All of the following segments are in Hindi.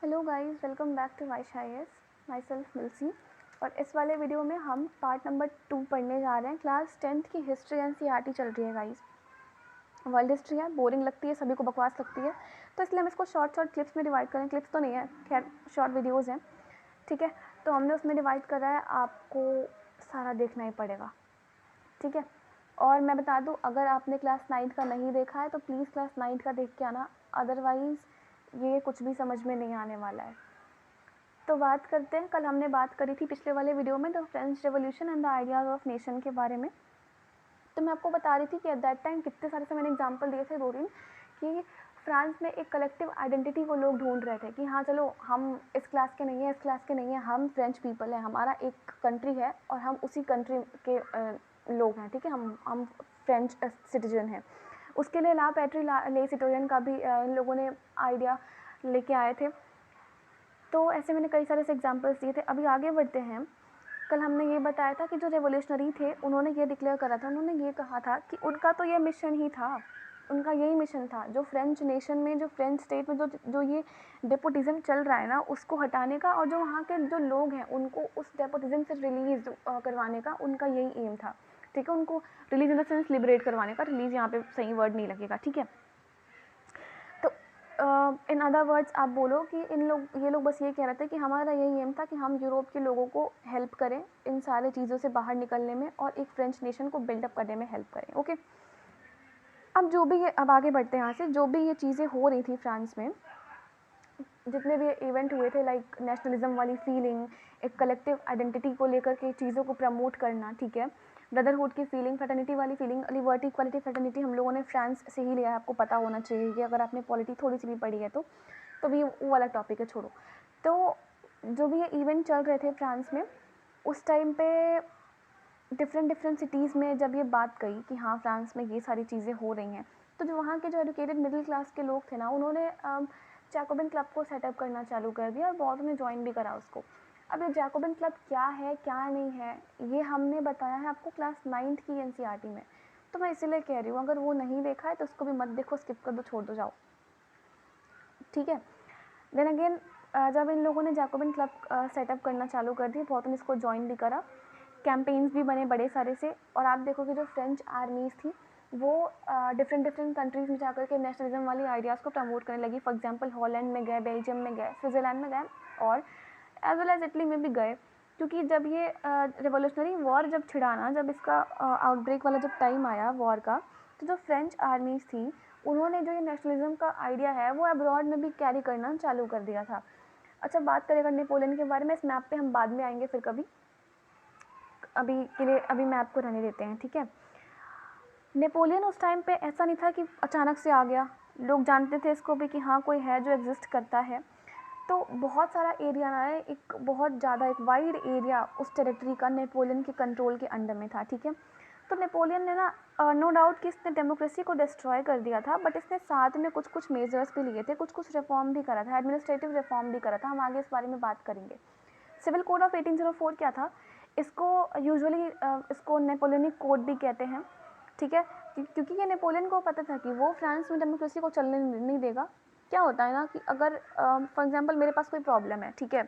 Hello guys, welcome back to Vaish IAS. Myself मिल्सी। और इस वाले वीडियो में हम पार्ट नंबर 2 पढ़ने जा रहे हैं। क्लास 10th की हिस्ट्री एनसीईआरटी चल रही है गाइस। वर्ल्ड हिस्ट्री है, बोरिंग लगती है, सभी को बकवास लगती है, तो इसलिए हम इसको शॉर्ट क्लिप्स में डिवाइड करें। क्लिप्स तो नहीं है, खैर शॉर्ट वीडियोज़ हैं, ठीक है। तो हमने उसमें डिवाइड करा है, आपको सारा देखना ही पड़ेगा, ठीक है। और मैं बता दूं, अगर आपने क्लास 9th का नहीं देखा है तो प्लीज़ क्लास 9th का देख के आना, अदरवाइज़ ये कुछ भी समझ में नहीं आने वाला है। तो बात करते हैं, कल हमने बात करी थी पिछले वाले वीडियो में the French revolution and the ideas of nation के बारे में। तो मैं आपको बता रही थी कि एट दैट टाइम कितने सारे से मैंने एग्जांपल दिए थे, 2-3, कि फ्रांस में एक कलेक्टिव आइडेंटिटी को लोग ढूंढ रहे थे कि हाँ चलो, हम इस क्लास के नहीं हैं, इस क्लास के नहीं हैं, हम फ्रेंच पीपल हैं, हमारा एक कंट्री है और हम उसी कंट्री के लोग हैं, ठीक है, हम फ्रेंच सिटीजन हैं। उसके लिए ला पैट्री ले सिटोरियन का भी इन लोगों ने आइडिया लेके आए थे। तो ऐसे मैंने कई सारे से एग्जांपल्स दिए थे। अभी आगे बढ़ते हैं। कल हमने ये बताया था कि जो रेवोल्यूशनरी थे उन्होंने ये डिक्लेयर करा था, उन्होंने ये कहा था कि उनका तो ये मिशन ही था, उनका यही मिशन था, जो फ्रेंच नेशन में, जो फ्रेंच स्टेट में जो ये डेपोटिज्म चल रहा है ना, उसको हटाने का, और जो वहाँ के जो लोग हैं उनको उस डेपोटिज्म से रिलीज करवाने का उनका यही एम था, ठीक है। उनको release in the sense liberate करवाने का, रिलीज यहाँ पे सही वर्ड नहीं लगेगा, ठीक है। इन अदर वर्ड्स आप बोलो कि ये लोग बस ये कह रहे थे कि हमारा यही एम था कि हम यूरोप के लोगों को हेल्प करें इन सारे चीज़ों से बाहर निकलने में और एक फ्रेंच नेशन को बिल्डअप करने में हेल्प करें, ओके। अब आगे बढ़ते हैं यहाँ से। जो भी ये चीज़ें हो रही थी फ्रांस में, जितने भी इवेंट हुए थे, लाइक नेशनलिज्म वाली फीलिंग, एक कलेक्टिव आइडेंटिटी को लेकर के चीज़ों को प्रमोट करना, ठीक है, ब्रदरहुड की फीलिंग, फ्रेटर्निटी वाली फीलिंग, लिबर्टी, इक्वालिटी, फ्रेटर्निटी हम लोगों ने फ्रांस से ही लिया है, आपको पता होना चाहिए कि अगर आपने पॉलिटी थोड़ी सी भी पढ़ी है तो भी वो वाला टॉपिक है, छोड़ो। तो जो भी ये इवेंट चल रहे थे फ्रांस में, उस टाइम पे डिफरेंट सिटीज़ में जब ये बात कही कि हाँ फ्रांस में ये सारी चीज़ें हो रही हैं, तो जो वहाँ के जो एजुकेटेड मिडिल क्लास के लोग थे ना, उन्होंने जैकोबिन क्लब को सेटअप करना चालू कर दिया और बहुत ने ज्वाइन भी करा उसको। अब ये जैकोबिन क्लब क्या है क्या नहीं है, ये हमने बताया है आपको क्लास 9th की एनसीईआरटी में, तो मैं इसीलिए कह रही हूँ, अगर वो नहीं देखा है तो उसको भी मत देखो, स्किप कर दो, छोड़ दो, जाओ, ठीक है। देन अगेन, जब इन लोगों ने जैकोबिन क्लब सेटअप करना चालू कर दी, बहुत ने इसको ज्वाइन भी करा, कैंपेन्स भी बने बड़े सारे से, और आप देखोगे जो फ्रेंच आर्मीज़ थी वो डिफरेंट कंट्रीज़ में जाकर के नेशनलिज्म वाली आइडियाज़ को प्रमोट करने लगी। फॉर एग्जांपल हॉलैंड में गए, बेल्जियम में गए, स्विट्ज़रलैंड में गए, और एज वेल एज इटली में भी गए, क्योंकि जब ये रिवोल्यूशनरी वॉर जब छिड़ाना, जब इसका आउटब्रेक वाला जब टाइम आया वॉर का, तो जो फ्रेंच आर्मीज़ थी उन्होंने जो ये नेशनलिज्म का आइडिया है वो अब्रॉड में भी कैरी करना चालू कर दिया था। अच्छा, बात करें अगर नेपोलियन के बारे में, इस मैप पे हम बाद में आएंगे फिर कभी, अभी के लिए अभी मैप को रहने देते हैं, ठीक है। नेपोलियन उस टाइम पे ऐसा नहीं था कि अचानक से आ गया, लोग जानते थे इसको भी कि हाँ कोई है जो एग्जिस्ट करता है। तो बहुत सारा एरिया ना है, एक बहुत ज़्यादा एक वाइड एरिया उस टेरिटरी का नेपोलियन के कंट्रोल के अंडर में था, ठीक है। तो नेपोलियन ने ना, नो डाउट कि इसने डेमोक्रेसी को डिस्ट्रॉय कर दिया था, बट इसने साथ में कुछ मेजर्स भी लिए थे, कुछ रिफॉर्म भी करा था, एडमिनिस्ट्रेटिव रिफॉर्म भी करा था, हम आगे इस बारे में बात करेंगे। सिविल कोड ऑफ 1804 क्या था, इसको यूजुअली इसको नेपोलियनिक कोड भी कहते हैं, ठीक है, क्योंकि ये नेपोलियन को पता था कि वो फ्रांस में डेमोक्रेसी को चलने नहीं देगा। क्या होता है ना कि अगर फॉर एग्जांपल मेरे पास कोई प्रॉब्लम है, ठीक है,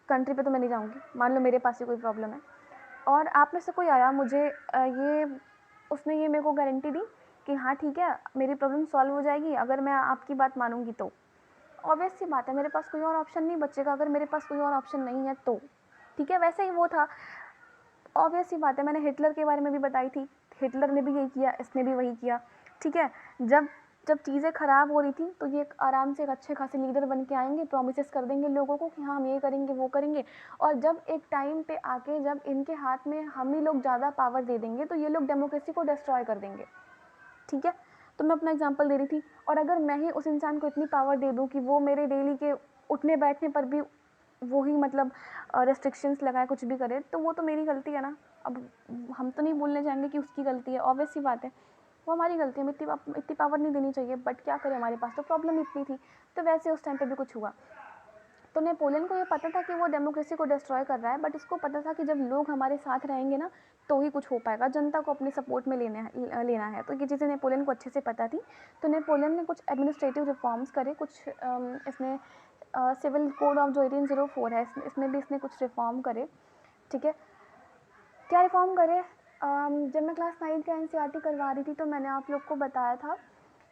कंट्री पे तो मैं नहीं जाऊँगी, मान लो मेरे पास ही कोई प्रॉब्लम है, और आप में से कोई आया मुझे उसने ये मेरे को गारंटी दी कि हाँ ठीक है मेरी प्रॉब्लम सॉल्व हो जाएगी अगर मैं आपकी बात मानूंगी, तो ऑब्वियस सी बात है मेरे पास कोई और ऑप्शन नहीं बचेगा, अगर मेरे पास कोई और ऑप्शन नहीं है तो, ठीक है। वैसे ही वो था, ऑब्वियस सी बात है, मैंने हिटलर के बारे में भी बताई थी, हिटलर ने भी यही किया, इसने भी वही किया, ठीक है। जब जब चीज़ें ख़राब हो रही थी तो ये आराम से एक अच्छे खासे लीडर बन के आएंगे, प्रोमिस कर देंगे लोगों को कि हाँ हम ये करेंगे वो करेंगे, और जब एक टाइम पे आके जब इनके हाथ में हम ही लोग ज़्यादा पावर दे देंगे तो ये लोग डेमोक्रेसी को डिस्ट्रॉय कर देंगे, ठीक है। तो मैं अपना एग्जांपल दे रही थी, और अगर मैं ही उस इंसान को इतनी पावर दे दूँ कि वो मेरे डेली के उठने बैठने पर भी वो ही मतलब रेस्ट्रिक्शंस लगाए, कुछ भी करे, तो वो तो मेरी गलती है ना। अब हम तो नहीं बोलने जाएंगे कि उसकी गलती है, ऑब्वियस सी बात है वो हमारी गलती है, इतनी पावर नहीं देनी चाहिए, बट क्या करें, हमारे पास तो प्रॉब्लम इतनी थी। तो वैसे उस टाइम पे भी कुछ हुआ। तो नेपोलियन को ये पता था कि वो डेमोक्रेसी को डिस्ट्रॉय कर रहा है, बट इसको पता था कि जब लोग हमारे साथ रहेंगे ना तो ही कुछ हो पाएगा, जनता को अपने सपोर्ट में लेना है। तो ये चीज़ें नेपोलियन को अच्छे से पता थी। तो नेपोलियन ने कुछ एडमिनिस्ट्रेटिव रिफॉर्म्स करे, कुछ इसने सिविल कोड ऑफ जो 1804 है इसमें भी इसने कुछ रिफॉर्म करे, ठीक है। क्या रिफॉर्म करे? जब मैं क्लास 9 का एनसीईआरटी करवा रही थी तो मैंने आप लोग को बताया था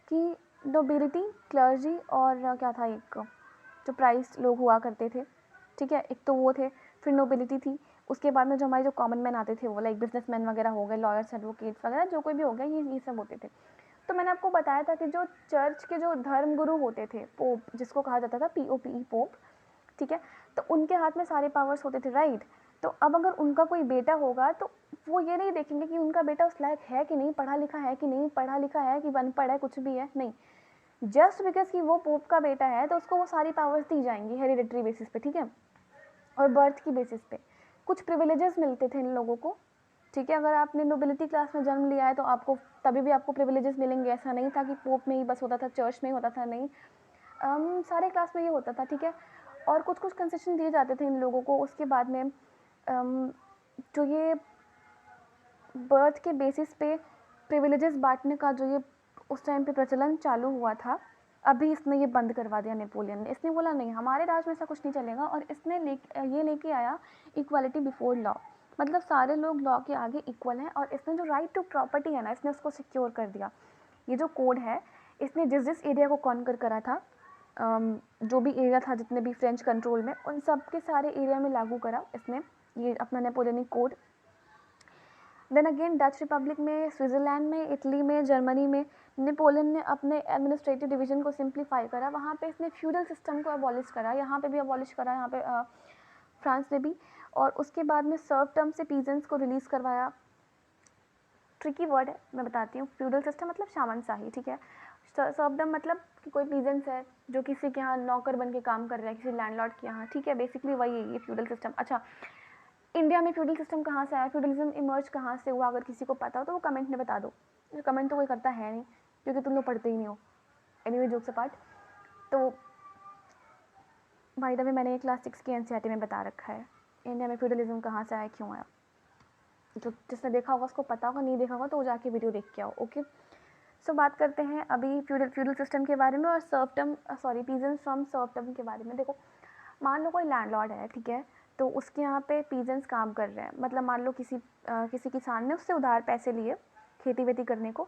कि नोबिलिटी, क्लर्जी और क्या था एक जो प्राइस लोग हुआ करते थे, ठीक है, एक तो वो थे, फिर नोबिलिटी थी, उसके बाद में जो हमारे जो कॉमन मैन आते थे वो लाइक बिजनेसमैन वगैरह हो गए, लॉयर्स, एडवोकेट्स वगैरह, जो कोई भी हो गया, ये सब होते थे। तो मैंने आपको बताया था कि जो चर्च के जो धर्म गुरु होते थे, पोप जिसको कहा जाता था POPE, पोप, ठीक है, तो उनके हाथ में सारे पावर्स होते थे, राइट। तो अब अगर उनका कोई बेटा होगा तो वो ये नहीं देखेंगे कि उनका बेटा उस लायक है कि नहीं, पढ़ा लिखा है कि नहीं, पढ़ा लिखा है कि अनपढ़ है, कुछ भी है, नहीं, जस्ट बिकॉज कि वो पोप का बेटा है तो उसको वो सारी पावर्स दी जाएंगी हेरिडिटरी बेसिस पे, ठीक है, और बर्थ की बेसिस पे। कुछ प्रिविलेजेस मिलते थे इन लोगों को, ठीक है। अगर आपने नोबिलिटी क्लास में जन्म लिया है तो आपको तभी भी आपको प्रिविलेजेस मिलेंगे, ऐसा नहीं था कि पोप में ही बस होता था, चर्च में ही होता था, नहीं, सारे क्लास में ये होता था, ठीक है। और कुछ कुछ कंसेशन दिए जाते थे इन लोगों को। उसके बाद में जो ये बर्थ के बेसिस पे प्रिविलेजेस बांटने का जो ये उस टाइम पे प्रचलन चालू हुआ था, अभी इसने ये बंद करवा दिया नेपोलियन ने। इसने बोला नहीं, हमारे राज में ऐसा कुछ नहीं चलेगा, और इसने ये लेके आया इक्वालिटी बिफोर लॉ, मतलब सारे लोग लॉ के आगे इक्वल हैं। और इसने जो राइट टू प्रॉपर्टी है ना, इसने उसको सिक्योर कर दिया। ये जो कोड है, इसने जिस जिस एरिया को कॉन्कर करा था, जो भी एरिया था जितने भी फ्रेंच कंट्रोल में, उन सब के सारे एरिया में लागू करा इसने ये अपना Napoleonic code. Then again Dutch republic में, स्विट्ज़रलैंड में, इटली में, जर्मनी में नेपोलियन ने अपने एडमिनिस्ट्रेटिव डिवीजन को सिंप्लीफाई करा। वहाँ पे इसने फ्यूडल सिस्टम को अबॉलिश करा, यहाँ पे भी अबॉलिश करा, यहाँ पे फ्रांस में भी। और उसके बाद में सर्वटर्म से पीजेंट्स को रिलीज़ करवाया। ट्रिकी वर्ड है, मैं बताती हूँ। फ्यूडल सिस्टम मतलब शामनशाही, ठीक है। सर्वटर्म मतलब कि कोई पीजेंट्स है जो किसी के यहाँ नौकर बन के काम कर रहा है, किसी लैंडलॉर्ड के यहाँ, ठीक है, बेसिकली वही है ये फ्यूडल सिस्टम। अच्छा, इंडिया में फ्यूडल सिस्टम कहाँ से आया, फ्यूडलिज्म इमर्ज कहाँ से हुआ, अगर किसी को पता हो तो वो कमेंट में बता दो। कमेंट तो कोई करता है नहीं क्योंकि तुम लोग पढ़ते ही नहीं हो। एनीवे, जोक्स अपार्ट, तो भाई, तभी मैंने क्लास 6 की एनसीईआरटी में बता रखा है इंडिया में फ्यूडलिज्म कहाँ से आया, क्यों आया। जो जिसने देखा होगा उसको पता होगा, नहीं देखा होगा तो वो जाके वीडियो देख के आओ, ओके। सो बात करते हैं अभी फ्यूडल सिस्टम के बारे में और पीजेंट्स फ्रॉम सर्वटर्म के बारे में। देखो, मान लो कोई लैंडलॉर्ड है, ठीक है, तो उसके यहाँ पे पीजेंट्स काम कर रहे हैं। मतलब मान लो किसी किसान ने उससे उधार पैसे लिए खेती वेती करने को,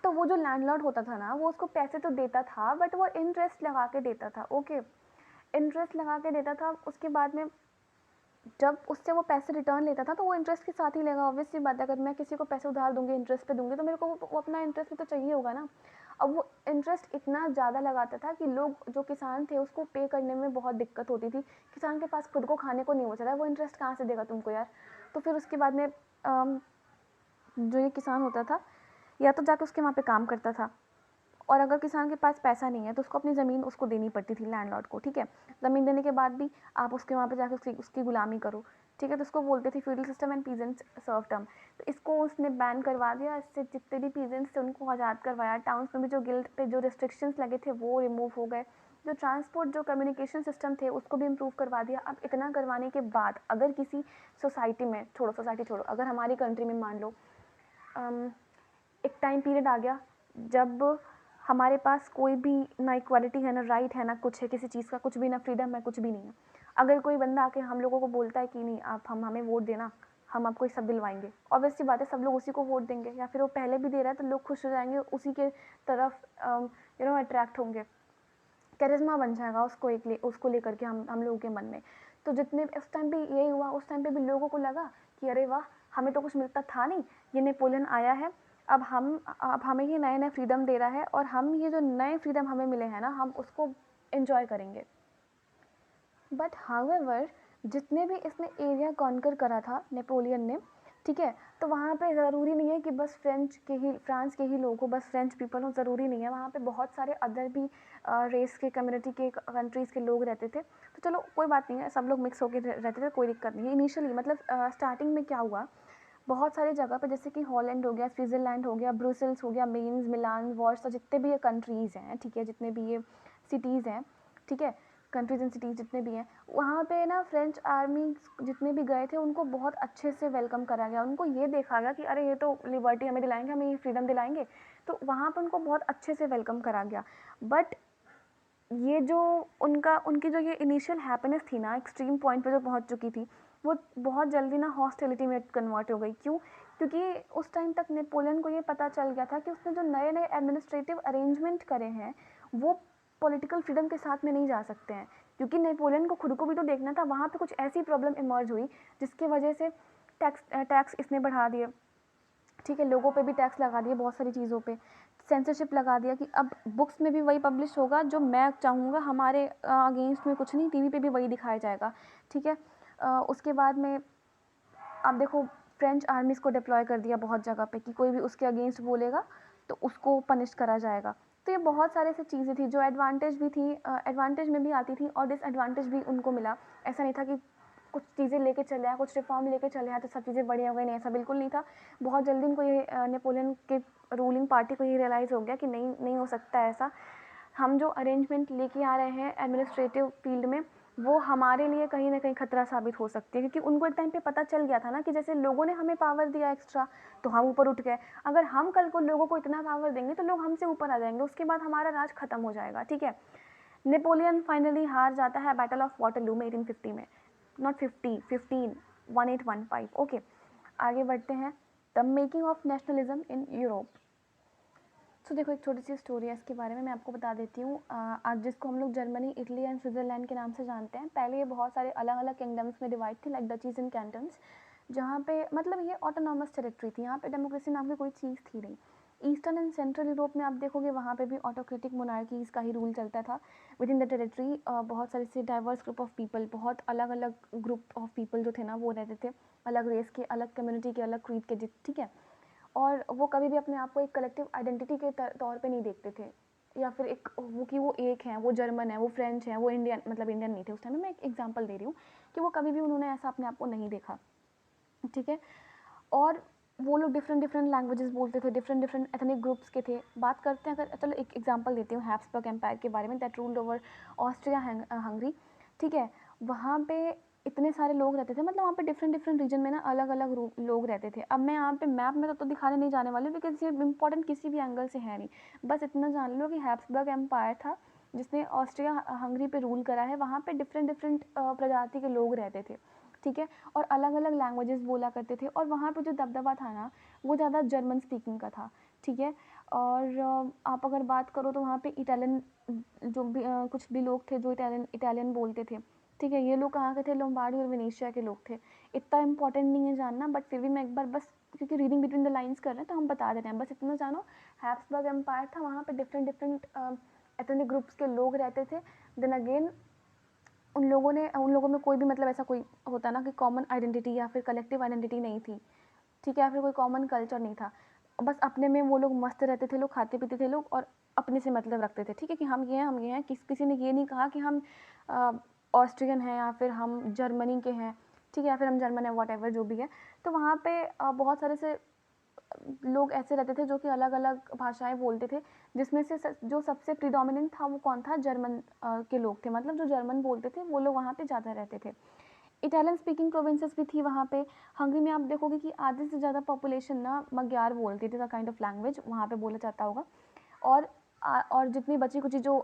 तो वो जो लैंडलॉर्ड होता था ना, वो उसको पैसे तो देता था, बट वो इंटरेस्ट लगा के देता था, ओके, इंटरेस्ट लगा के देता था। उसके बाद में जब उससे वो पैसे रिटर्न लेता था तो वो इंटरेस्ट के साथ ही लेगा, ऑब्वियसली बात है। अगर मैं किसी को पैसे उधार दूंगी, इंटरेस्ट पे दूंगी, तो मेरे को वो अपना इंटरेस्ट भी तो चाहिए होगा ना। अब वो इंटरेस्ट इतना ज़्यादा लगाता था कि लोग जो किसान थे उसको पे करने में बहुत दिक्कत होती थी। किसान के पास खुद को खाने को नहीं बचा था, वो इंटरेस्ट कहाँ से देगा तुमको यार। तो फिर उसके बाद में जो ये किसान होता था, या तो जाके उसके वहाँ पे काम करता था, और अगर किसान के पास पैसा नहीं है तो उसको अपनी ज़मीन उसको देनी पड़ती थी, लैंडलॉर्ड को, ठीक है। ज़मीन देने के बाद भी आप उसके वहाँ पे जाके उसकी गुलामी करो, ठीक है। तो उसको बोलते थे फ्यूडल सिस्टम एंड पीजेंट्स सर्वटर्म। तो इसको उसने बैन करवा दिया। इससे जितने भी पीजेंट्स थे उनको आज़ाद करवाया। टाउन्स में भी जो गिल्ड पे जो रिस्ट्रिक्शंस लगे थे वो रिमूव हो गए। जो ट्रांसपोर्ट, जो कम्युनिकेशन सिस्टम थे उसको भी इम्प्रूव करवा दिया। अब इतना करवाने के बाद अगर किसी सोसाइटी में, सोसाइटी छोड़ो, अगर हमारी कंट्री में मान लो एक टाइम पीरियड आ गया जब हमारे पास कोई भी ना इक्वालिटी है, ना राइट है, ना कुछ है किसी चीज़ का, कुछ भी, ना फ्रीडम है, कुछ भी नहीं है। अगर कोई बंदा आके हम लोगों को बोलता है कि नहीं, आप हमें वोट देना, हम आपको ये सब दिलवाएंगे, ऑब्वियसली बात है सब लोग उसी को वोट देंगे। या फिर वो पहले भी दे रहा है तो लोग खुश हो जाएंगे, उसी के तरफ अट्रैक्ट होंगे, कैरिज्मा बन जाएगा उसको लेकर के हम लोगों के मन में। तो जितने उस टाइम पे यही हुआ, उस टाइम पे भी लोगों को लगा कि अरे वाह, हमें तो कुछ मिलता था नहीं, ये नेपोलियन आया है, अब हमें ये नए नए फ्रीडम दे रहा है, और हम ये जो नए फ्रीडम हमें मिले हैं ना, हम उसको एंजॉय करेंगे। बट हाउएवर, जितने भी इसने एरिया कॉन्कर करा था नेपोलियन ने, ठीक है, तो वहाँ पे ज़रूरी नहीं है कि बस फ्रांस के ही लोग हो, बस फ्रेंच पीपल हो, ज़रूरी नहीं है। वहाँ पे बहुत सारे अदर भी रेस के, कम्युनिटी के, कंट्रीज़ के लोग रहते थे। तो चलो कोई बात नहीं है, सब लोग मिक्स होकर रहते थे, कोई दिक्कत नहीं है। इनिशियली मतलब स्टार्टिंग में क्या हुआ, बहुत सारी जगह पे, जैसे कि हॉलैंड हो गया, स्विट्ज़रलैंड हो गया, ब्रुसेल्स हो गया, मेन्स, मिलान, वॉर्सा, जितने भी ये कंट्रीज़ हैं, ठीक है, जितने भी ये सिटीज़ हैं, ठीक है, कंट्रीज एंड सिटीज़ जितने भी हैं, वहाँ पे ना फ्रेंच आर्मी जितने भी गए थे उनको बहुत अच्छे से वेलकम करा गया। उनको ये देखा गया कि अरे ये तो लिबर्टी हमें दिलाएंगे, हमें ये फ्रीडम दिलाएंगे, तो वहाँ पर उनको बहुत अच्छे से वेलकम करा गया। बट ये जो उनकी जो ये इनिशियल हैप्पीनेस थी ना, एक्सट्रीम पॉइंट पे जो पहुँच चुकी थी, वो बहुत जल्दी ना हॉस्टिलिटी में कन्वर्ट हो गई। क्यों? क्योंकि उस टाइम तक नेपोलियन को ये पता चल गया था कि उसने जो नए नए एडमिनिस्ट्रेटिव अरेंजमेंट करे हैं वो पॉलिटिकल फ्रीडम के साथ में नहीं जा सकते हैं। क्योंकि नेपोलियन को खुद को भी तो देखना था, वहाँ पे कुछ ऐसी प्रॉब्लम इमर्ज हुई जिसकी वजह से टैक्स इसने बढ़ा दिए, ठीक है, लोगों पे भी टैक्स लगा दिए, बहुत सारी चीज़ों पे सेंसरशिप लगा दिया कि अब बुक्स में भी वही पब्लिश होगा जो मैं चाहूँगा, हमारे अगेंस्ट में कुछ नहीं, टीवी पे भी वही दिखाया जाएगा, ठीक है। उसके बाद में आप देखो फ्रेंच आर्मीज़ को डिप्लॉय कर दिया बहुत जगह पे कि कोई भी उसके अगेंस्ट बोलेगा तो उसको पनिश करा जाएगा। तो ये बहुत सारे से चीज़ें थी जो एडवांटेज भी थी, एडवांटेज में भी आती थी और डिसएडवांटेज भी उनको मिला। ऐसा नहीं था कि कुछ चीज़ें लेके चले आए, कुछ रिफॉर्म लेके चले आए तो सब चीज़ें बढ़िया हो गई, नहीं, ऐसा बिल्कुल नहीं था। बहुत जल्दी उनको ये नेपोलियन के रूलिंग पार्टी को ये रियलाइज़ हो गया कि नहीं हो सकता है ऐसा। हम जो अरेंजमेंट लेके आ रहे हैं एडमिनिस्ट्रेटिव फील्ड में वो हमारे लिए कहीं ना कहीं खतरा साबित हो सकती है, क्योंकि उनको एक टाइम पे पता चल गया था ना कि जैसे लोगों ने हमें पावर दिया एक्स्ट्रा तो हम ऊपर उठ गए, अगर हम कल को लोगों को इतना पावर देंगे तो लोग हमसे ऊपर आ जाएंगे, उसके बाद हमारा राज खत्म हो जाएगा, ठीक है। नेपोलियन फाइनली हार जाता है बैटल ऑफ वाटरलू में 1850 में, नॉट 50, 15, 1815। ओके, आगे बढ़ते हैं। The making of nationalism in Europe. तो देखो एक छोटी सी स्टोरी है इसके बारे में, मैं आपको बता देती हूँ। आज जिसको हम लोग जर्मनी, इटली एंड स्विट्ज़रलैंड के नाम से जानते हैं, पहले ये बहुत सारे अलग अलग किंगडम्स में डिवाइड थी, लाइक डचीज एंड कैंटन्स, जहाँ पे मतलब ये ऑटोनॉमस टेरिटरी थी, यहाँ पे डेमोक्रेसी नाम की कोई चीज़ थी नहीं। ईस्टर्न एंड सेंट्रल यूरोप में आप देखोगे वहाँ पे भी ऑटोक्रेटिक मोनार्कीज़ का ही रूल चलता था। विद इन द टेरिटरी बहुत सारे से डाइवर्स ग्रुप ऑफ पीपल, बहुत अलग अलग ग्रुप ऑफ पीपल जो थे ना वो रहते थे, अलग रेस के, अलग कम्युनिटी के, अलग क्रीड के, ठीक है। और वो कभी भी अपने आप को एक कलेक्टिव आइडेंटिटी के तौर पे नहीं देखते थे, या फिर एक वो कि वो एक हैं, वो जर्मन है, वो फ्रेंच है, वो इंडियन, मतलब इंडियन नहीं थे उस टाइम में, मैं एक एग्जांपल दे रही हूँ कि वो कभी भी उन्होंने ऐसा अपने आप को नहीं देखा, ठीक है। और वो लोग डिफरेंट डिफरेंट लैंग्वेजेस बोलते थे, डिफरेंट डिफरेंट एथनिक ग्रुप्स के थे। बात करते हैं, अगर चलो एक एग्जांपल देती हूँ हैब्सबर्ग एम्पायर के बारे में, that ruled over Austria Hungary, ठीक है। वहाँ पे इतने सारे लोग रहते थे, मतलब वहाँ पे डिफरेंट डिफरेंट रीजन में ना अलग अलग लोग रहते थे। अब मैं यहाँ पे मैप में तो दिखाने नहीं जाने वाली, बिकॉज ये इंपॉर्टेंट किसी भी एंगल से है नहीं, बस इतना जान लो कि हैब्सबर्ग एम्पायर था जिसने ऑस्ट्रिया हंगरी पे रूल करा है। वहाँ पे डिफरेंट डिफरेंट प्रजाति के लोग रहते थे, ठीक है, और अलग अलग लैंग्वेजेस बोला करते थे। और वहाँ पे जो दबदबा था ना वो ज़्यादा जर्मन स्पीकिंग का था, ठीक है। और आप अगर बात करो तो वहाँ पे इटालियन जो भी कुछ भी लोग थे जो इटालियन बोलते थे, ठीक है। ये लोग कहाँ के थे? लोम्बार्डी और वेनेशिया के लोग थे। इतना इंपॉर्टेंट नहीं है जानना, बट फिर भी मैं एक बार बस, क्योंकि रीडिंग बिटवीन द लाइन्स कर रहे हैं तो हम बता दे रहे हैं, बस इतना जानो। हैब्सबर्ग एम्पायर था, वहाँ पे डिफरेंट डिफरेंट एथनिक ग्रुप्स के लोग रहते थे। देन अगेन उन लोगों में कोई भी मतलब ऐसा कोई होता ना कि कॉमन आइडेंटिटी या फिर कलेक्टिव आइडेंटिटी नहीं थी, ठीक है, या फिर कोई कॉमन कल्चर नहीं था। बस अपने में वो लोग मस्त रहते थे, लोग खाते पीते थे लोग, और अपने से मतलब रखते थे, ठीक है, कि हम ये हैं, हम ये हैं। किसी ने ये नहीं कहा कि हम ऑस्ट्रियन हैं या फिर हम जर्मनी के हैं, ठीक है, या फिर हम जर्मन है, वॉट जो भी है। तो वहाँ पे बहुत सारे से लोग ऐसे रहते थे जो कि अलग अलग भाषाएं बोलते थे, जिसमें से जो सबसे प्रीडोमिनेंट था वो कौन था? जर्मन के लोग थे, मतलब जो जर्मन बोलते थे वो लोग वहाँ पे ज़्यादा रहते थे। इटालियन स्पीकिंग प्रोविंसेस भी थी वहाँ पे। हंगरी में आप देखोगे कि आधे से ज़्यादा पॉपुलेशन ना मग्यार बोलती थी, काइंड ऑफ लैंग्वेज वहाँ पे बोला जाता होगा। और जितनी बची कुची जो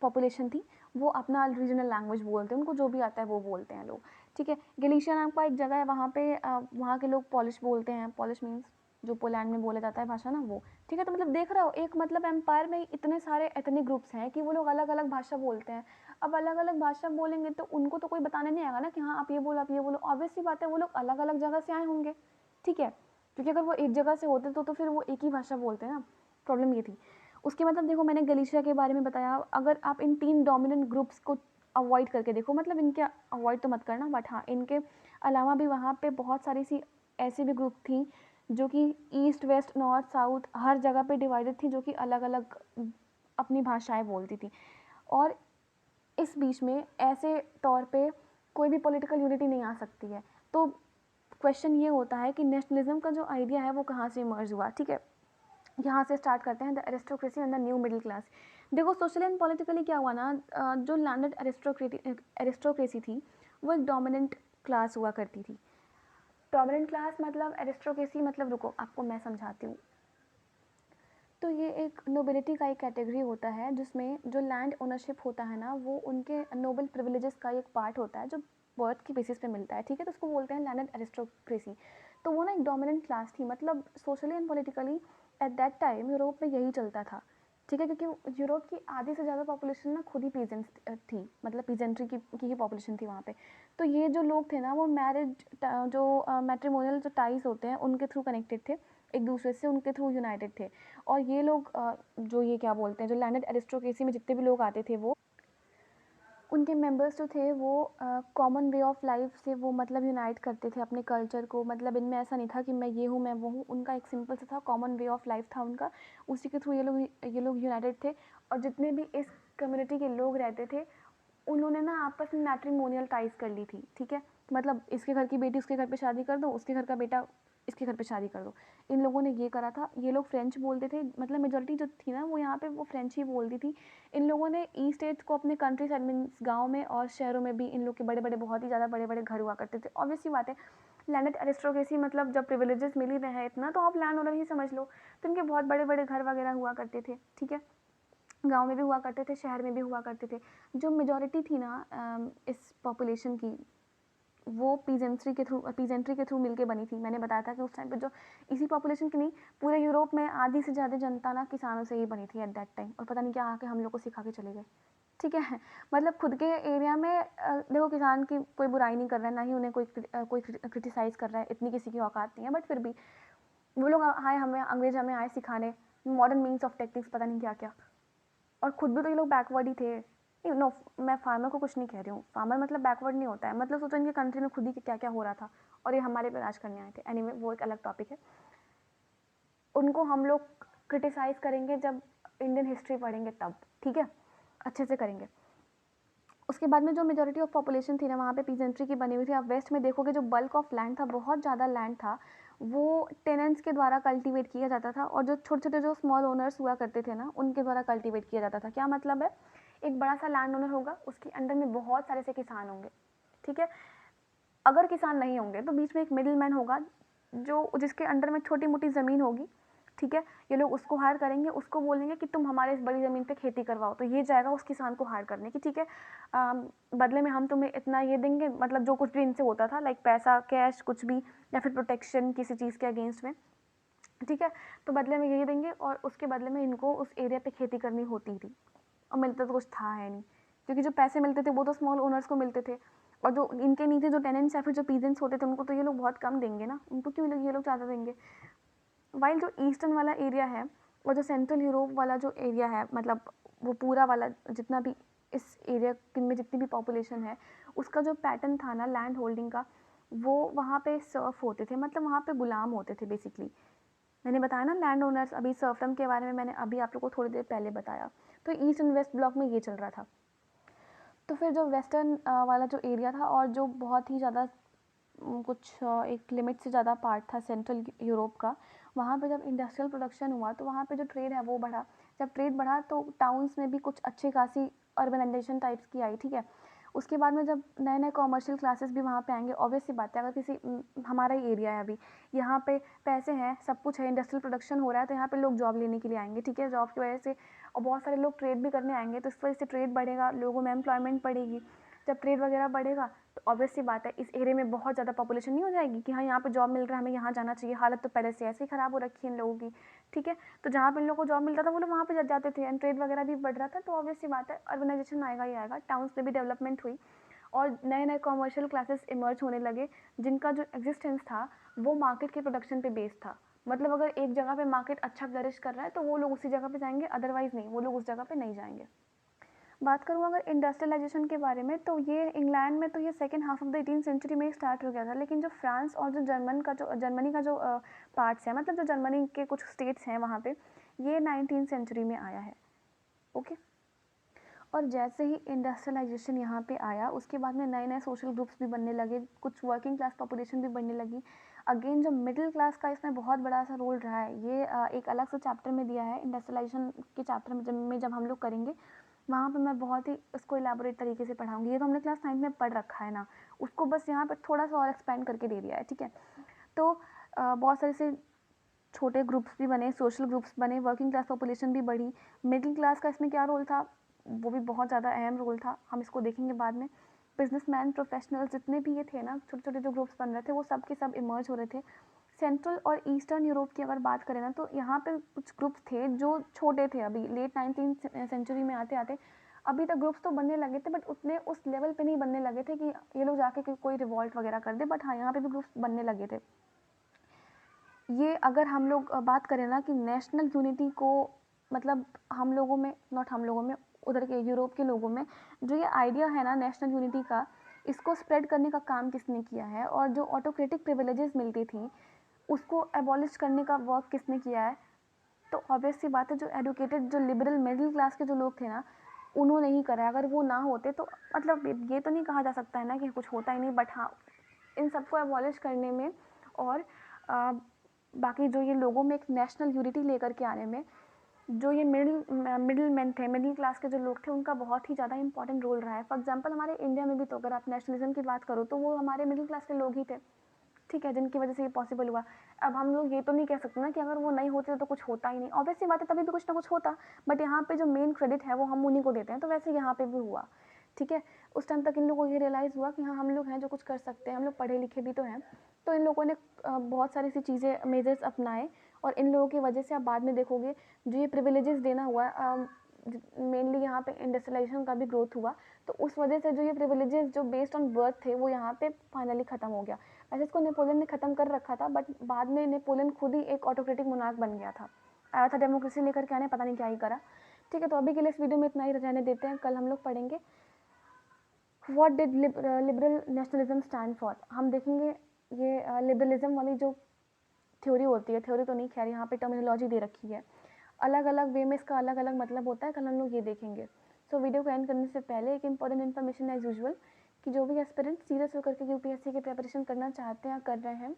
पॉपुलेशन थी वो अपना रीजनल लैंग्वेज बोलते हैं, उनको जो भी आता है वो बोलते हैं लोग, ठीक है। गलीशिया नाम का एक जगह है, वहाँ पे वहाँ के लोग पॉलिश बोलते हैं। पॉलिश मीन्स जो पोलैंड में बोला जाता है भाषा ना वो, ठीक है। तो मतलब देख रहे हो, एक मतलब एम्पायर में इतने सारे एथनिक ग्रुप्स हैं कि वो लोग अलग अलग भाषा बोलते हैं। अब अलग अलग भाषा बोलेंगे तो उनको तो कोई बताने नहीं आएगा ना कि हाँ आप ये बोलो, आप ये बोलो। ऑब्वियस सी बात है, वो लोग अलग अलग जगह से आए होंगे, ठीक है, क्योंकि अगर वो एक जगह से होते तो फिर वो एक ही भाषा बोलते हैं ना। प्रॉब्लम ये थी उसके। मतलब देखो मैंने गलीशिया के बारे में बताया, अगर आप इन 3 डोमिनेंट ग्रुप्स को अवॉइड करके देखो, मतलब इनके अवॉइड तो मत करना, बट हाँ इनके अलावा भी वहाँ पे बहुत सारी सी ऐसी भी ग्रुप थी जो कि ईस्ट वेस्ट नॉर्थ साउथ हर जगह पे डिवाइडेड थी, जो कि अलग अलग अपनी भाषाएं बोलती थी। और इस बीच में ऐसे तौर पे कोई भी पॉलिटिकल यूनिटी नहीं आ सकती है। तो क्वेश्चन ये होता है कि नेशनलिज्म का जो आइडिया है वो कहाँ से इमर्ज हुआ, ठीक है। यहाँ से स्टार्ट करते हैं, the aristocracy and the new middle class. देखो सोशली एंड पॉलिटिकली क्या हुआ ना, जो लैंडेड एरिस्टोक्रेसी थी वो एक डोमिनेंट क्लास हुआ करती थी। डोमिनेंट क्लास मतलब एरिस्टोक्रेसी मतलब, रुको आपको मैं समझाती हूँ। तो ये एक नोबिलिटी का एक कैटेगरी होता है जिसमें जो लैंड ओनरशिप होता है ना, वो उनके नोबल प्रिविलेजेस का एक पार्ट होता है जो बर्थ की बेसिस पे मिलता है, ठीक है। तो उसको बोलते हैं लैंडेड एरिस्टोक्रेसी। तो वो ना एक डोमिनेंट क्लास थी, मतलब socially and politically at that time Europe में यही चलता था, ठीक है। क्योंकि यूरोप की आधी से ज़्यादा पॉपुलेशन ना खुद ही पीजेंट्स थी, मतलब पीजेंट्री की ही पॉपुलेशन थी वहाँ पे। तो ये जो लोग थे ना वो मैरिज जो मैट्रिमोनियल जो टाइज होते हैं उनके थ्रू कनेक्टेड थे एक दूसरे से, उनके थ्रू यूनाइटेड थे। और ये लोग जो ये क्या बोलते हैं, जो लैंडेड एरिस्टोक्रेसी में जितने भी लोग आते थे वो उनके मेंबर्स जो थे वो कॉमन वे ऑफ लाइफ से वो मतलब यूनाइट करते थे अपने कल्चर को। मतलब इनमें ऐसा नहीं था कि मैं ये हूँ मैं वो हूँ, उनका एक सिंपल सा था कॉमन वे ऑफ लाइफ था उनका, उसी के थ्रू ये लोग यूनाइटेड थे। और जितने भी इस कम्युनिटी के लोग रहते थे उन्होंने ना आपस में मैट्रिमोनियल टाइज कर ली थी, ठीक है। मतलब इसके घर की बेटी उसके घर पे शादी कर दो, उसके घर का बेटा इसके घर पे शादी कर दो। इन लोगों ने ये करा था। ये लोग फ्रेंच बोलते थे, मतलब मेजोरिटी जो थी ना वो यहाँ पे वो फ्रेंच ही बोलती थी। इन लोगों ने ई स्टेट्स को अपने कंट्री साइड मीन्स गाँव में और शहरों में भी इन लोग के बड़े बड़े बहुत ही ज़्यादा बड़े बड़े घर हुआ करते थे। ऑब्वियस सी बात है, लैंडेड एरिस्टोक्रेसी मतलब जब प्रिविलेजेस मिल ही रहे हैं इतना तो आप लैंड ओनर ही समझ लो। तो इनके बहुत बड़े बड़े घर वगैरह हुआ करते थे, ठीक है। गाँव में भी हुआ करते थे, शहर में भी हुआ करते थे। जो मेजॉरिटी थी ना इस पॉपुलेशन की, वो पीजेंट्री के थ्रू मिलके बनी थी। मैंने बताया था कि उस टाइम पे जो इसी पॉपुलेशन की नहीं, पूरे यूरोप में आधी से ज़्यादा जनता ना किसानों से ही बनी थी एट दैट टाइम। और पता नहीं क्या आके हम लोग को सिखा के चले गए, ठीक है। मतलब खुद के एरिया में देखो किसान की कोई बुराई नहीं कर रहा है, ना ही उन्हें कोई क्रिटिसाइज़ कर रहा है, इतनी किसी की औकात नहीं है। बट फिर भी वो लोग आए हमें, अंग्रेज हमें आए सिखाने मॉडर्न मीन्स ऑफ टेक्निक्स, पता नहीं क्या क्या। और खुद भी तो ये लोग बैकवर्ड ही थे। नो, मैं फार्मर को कुछ नहीं कह रही हूँ, फार्मर मतलब बैकवर्ड नहीं होता है, मतलब सोचो इनके कंट्री में खुद ही क्या क्या हो रहा था और ये हमारे पे राज करने आए थे। एनीवे वो एक अलग टॉपिक है। उनको हम लोग क्रिटिसाइज़ करेंगे जब इंडियन हिस्ट्री पढ़ेंगे तब, ठीक है, अच्छे से करेंगे। उसके बाद में जो मेजॉरिटी ऑफ पॉपुलेशन थी ना वहाँ पे पीजेंट्री की बनी हुई थी। आप वेस्ट में देखोगे जो बल्क ऑफ लैंड था, बहुत ज़्यादा लैंड था, वो टेनेंट्स के द्वारा कल्टीवेट किया जाता था। और जो छोटे छोटे जो स्मॉल ओनर्स हुआ करते थे ना उनके द्वारा कल्टीवेट किया जाता था। क्या मतलब है, एक बड़ा सा लैंड ओनर होगा, उसके अंडर में बहुत सारे से किसान होंगे, ठीक है। अगर किसान नहीं होंगे तो बीच में एक मिडिल मैन होगा जो जिसके अंडर में छोटी मोटी ज़मीन होगी, ठीक है। ये लोग उसको हायर करेंगे, उसको बोलेंगे कि तुम हमारे इस बड़ी ज़मीन पे खेती करवाओ, तो ये जाएगा उस किसान को हायर करने की, ठीक है। बदले में हम तुम्हें इतना ये देंगे, मतलब जो कुछ भी इनसे होता था लाइक पैसा कैश कुछ भी, या फिर प्रोटेक्शन किसी चीज़ के अगेंस्ट में, ठीक है। तो बदले में यही देंगे और उसके बदले में इनको उस एरिया पे खेती करनी होती थी। और मिलता तो कुछ था है नहीं, क्योंकि जो पैसे मिलते थे वो तो स्मॉल ओनर्स को मिलते थे। और जो इनके नीचे जो टेनेंट्स या फिर जो पीजेंट्स होते थे उनको तो ये लोग बहुत कम देंगे ना, उनको क्यों ये लोग ज़्यादा देंगे। वाइल जो ईस्टर्न वाला एरिया है और जो सेंट्रल यूरोप वाला जो एरिया है, मतलब वो पूरा वाला जितना भी इस एरिया में जितनी भी पॉपुलेशन है, उसका जो पैटर्न था ना लैंड होल्डिंग का, वो वहाँ पे सर्फ होते थे, मतलब वहाँ पे गुलाम होते थे बेसिकली। मैंने बताया ना लैंड ओनर्स, अभी सर्फडम के बारे में मैंने अभी आप लोग को थोड़ी देर पहले बताया। तो ईस्ट एंड वेस्ट ब्लॉक में ये चल रहा था। तो फिर जो वेस्टर्न वाला जो एरिया था और जो बहुत ही ज़्यादा कुछ एक लिमिट से ज़्यादा पार्ट था सेंट्रल यूरोप का, वहाँ पे जब इंडस्ट्रियल प्रोडक्शन हुआ तो वहाँ पे जो ट्रेड है वो बढ़ा। जब ट्रेड बढ़ा तो टाउन्स में भी कुछ अच्छी खासी अर्बनाइजेशन टाइप्स की आई, ठीक है। उसके बाद में जब नए नए कॉमर्शियल क्लासेस भी वहाँ पे आएंगे, ऑब्वियस सी बात है, अगर किसी हमारा ही एरिया है अभी, यहाँ पे पैसे हैं सब कुछ है, इंडस्ट्रियल प्रोडक्शन हो रहा है, तो यहाँ पे लोग जॉब लेने के लिए आएंगे, ठीक है। जॉब की वजह से और बहुत सारे लोग ट्रेड भी करने आएंगे, तो इस वजह से ट्रेड बढ़ेगा, लोगों में एम्प्लॉयमेंट बढ़ेगी। जब ट्रेड वगैरह बढ़ेगा तो ऑब्वियस सी बात है इस एरिया में बहुत ज़्यादा पॉपुलेशन नहीं हो जाएगी कि हाँ यहाँ पे जॉब मिल रहा है हमें यहाँ जाना चाहिए। हालत तो पहले से ऐसे ही ख़राब हो रखी है इन लोगों की, ठीक है। तो जहाँ पे इन लोगों को जॉब मिलता था वो लोग वहाँ पे जाते थे एंड ट्रेड वगैरह भी बढ़ रहा था, तो ऑब्वियस सी बात है अर्बनाइजेशन आएगा ही आएगा, टाउन्स में भी डेवलपमेंट हुई और नए नए कॉमर्शियल क्लासेस इमर्ज होने लगे जिनका जो एग्जिस्टेंस था वो मार्केट के प्रोडक्शन पे बेस्ड था। मतलब अगर एक जगह पे मार्केट अच्छा फ्लरिश कर रहा है तो वो लोग उसी जगह पे जाएंगे, अदरवाइज नहीं, वो लोग उस जगह पे नहीं जाएंगे। बात करूँ अगर इंडस्ट्रियलाइजेशन के बारे में, तो ये इंग्लैंड में तो ये second half of the 18th century में स्टार्ट हो गया था, लेकिन जो फ्रांस और जो जर्मनी का जो पार्ट्स है, मतलब जो जर्मनी के कुछ स्टेट्स हैं वहाँ पे, ये 19th सेंचुरी में आया है, ओके। और जैसे ही इंडस्ट्रियलाइजेशन यहाँ पे आया उसके बाद में नए नए सोशल ग्रुप्स भी बनने लगे, कुछ वर्किंग क्लास पॉपुलेशन भी बनने लगी। अगेन जो मिडिल क्लास का इसमें बहुत बड़ा सा रोल रहा है, ये एक अलग से चैप्टर में दिया है, इंडस्ट्रियलाइजेशन के चैप्टर में जब हम लोग करेंगे वहाँ पे मैं बहुत ही उसको इलाबोरेट तरीके से पढ़ाऊँगी। ये तो हमने क्लास 9 में पढ़ रखा है ना, उसको बस यहाँ पर थोड़ा सा और एक्सपेंड करके दे दिया है, ठीक है। तो बहुत सारे से छोटे ग्रुप्स भी बने, सोशल ग्रुप्स बने, वर्किंग क्लास पॉपुलेशन भी बढ़ी। मिडिल क्लास का इसमें क्या रोल था, वो भी बहुत ज़्यादा अहम रोल था, हम इसको देखेंगे बाद में। बिजनेसमैन, प्रोफेशनल्स जितने भी ये थे ना, छोटे छोटे जो ग्रुप्स बन रहे थे वो सब के सब इमर्ज हो रहे थे। सेंट्रल और ईस्टर्न यूरोप की अगर बात करें ना, तो यहाँ पे कुछ ग्रुप्स थे जो छोटे थे, अभी लेट 19th सेंचुरी में आते आते अभी तक ग्रुप्स तो बनने लगे थे, बट उतने उस लेवल पे नहीं बनने लगे थे कि ये लोग जाके कोई रिवॉल्ट वगैरह कर दे, बट हाँ यहाँ पे भी ग्रुप्स बनने लगे थे। ये अगर हम लोग बात करें ना कि नेशनल यूनिटी को, मतलब हम लोगों में, नॉट हम लोगों में, उधर के यूरोप के लोगों में जो ये आइडिया है ना नेशनल यूनिटी का, इसको स्प्रेड करने का काम किसने किया है, और जो ऑटोक्रेटिक प्रिविलेजेस मिलती थी उसको एबॉलिश करने का वर्क किसने किया है। तो ऑब्वियस सी बात है, जो एडुकेटेड, जो लिबरल मिडिल क्लास के जो लोग थे ना, उन्होंने ही करा। अगर वो ना होते तो मतलब ये तो नहीं कहा जा सकता है ना कि कुछ होता ही नहीं, बट हाँ इन सबको एबॉलिश करने में और बाकी जो ये लोगों में एक नेशनल यूनिटी लेकर के आने में, जो ये मिडिल मैन थे, मिडिल क्लास के जो लोग थे, उनका बहुत ही ज़्यादा इंपॉर्टेंट रोल रहा है। फॉर एग्जांपल हमारे इंडिया में भी तो अगर आप नेशनलिज्म की बात करो तो वो हमारे मिडिल क्लास के लोग ही थे, ठीक है, जिनकी वजह से ये पॉसिबल हुआ। अब हम लोग ये तो नहीं कह सकते ना कि अगर वो नहीं होते तो कुछ होता ही नहीं, ऑब्वियसली बात है तभी भी कुछ ना कुछ होता, बट यहाँ पे जो मेन क्रेडिट है वो हम उन्हीं को देते हैं। तो वैसे यहाँ पे भी हुआ, ठीक है। उस टाइम तक इन लोगों को ये रियलाइज़ हुआ कि हाँ हम लोग हैं जो कुछ कर सकते हैं, हम लोग पढ़े लिखे भी तो हैं। तो इन लोगों ने बहुत सारी सी चीज़ें, मेजर्स अपनाए, और इन लोगों की वजह से आप बाद में देखोगे जो ये प्रिविलेजेस देना हुआ, मेनली यहाँ पे इंडस्ट्रियलाइजेशन का भी ग्रोथ हुआ, तो उस वजह से जो ये प्रिविलेजेस जो बेस्ड ऑन बर्थ थे वो यहाँ पे फाइनली ख़त्म हो गया। वैसे इसको नेपोलियन ने ख़त्म कर रखा था, बट बाद में नेपोलियन खुद ही एक ऑटोक्रेटिक मोनार्क बन गया था, आया था डेमोक्रेसी लेकर के आने, पता नहीं क्या ही करा। ठीक है, तो अभी के लिए इस वीडियो में इतना ही रहने देते हैं, कल हम लोग पढ़ेंगे what did liberal nationalism stand for. हम देखेंगे ये लिबरलिज्म वाली जो थ्योरी होती है, थ्योरी तो नहीं, खैर यहाँ पे टर्मिनोलॉजी दे रखी है, अलग अलग वे में इसका अलग अलग मतलब होता है, कल हम लोग ये देखेंगे। सो वीडियो को एंड करने से पहले एक इंपॉर्टेंट इन्फॉर्मेशन एज यूजुअल, कि जो भी एस्पिरेंट सीरियस होकर के यूपीएससी की प्रिपरेशन करना चाहते हैं, कर रहे हैं,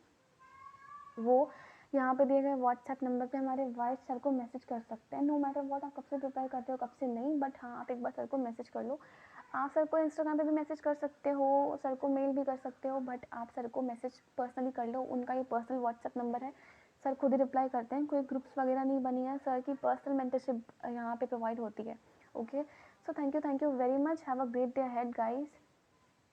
वो यहाँ पे दिए गए व्हाट्सएप नंबर पे हमारे वाइस सर को मैसेज कर सकते हैं। नो मैटर व्हाट, आप कब से प्रिपेयर करते हो कब से नहीं, बट हाँ आप एक बार सर को मैसेज कर लो। आप सर को इंस्टाग्राम पे भी मैसेज कर सकते हो, सर को मेल भी कर सकते हो, बट आप सर को मैसेज पर्सनली कर लो, उनका ये पर्सनल व्हाट्सएप नंबर है, सर खुद ही रिप्लाई करते हैं, कोई ग्रुप्स वगैरह नहीं बनी है, सर की पर्सनल मेंटरशिप यहाँ पे प्रोवाइड होती है। Okay, so thank you very much, have a great day ahead guys.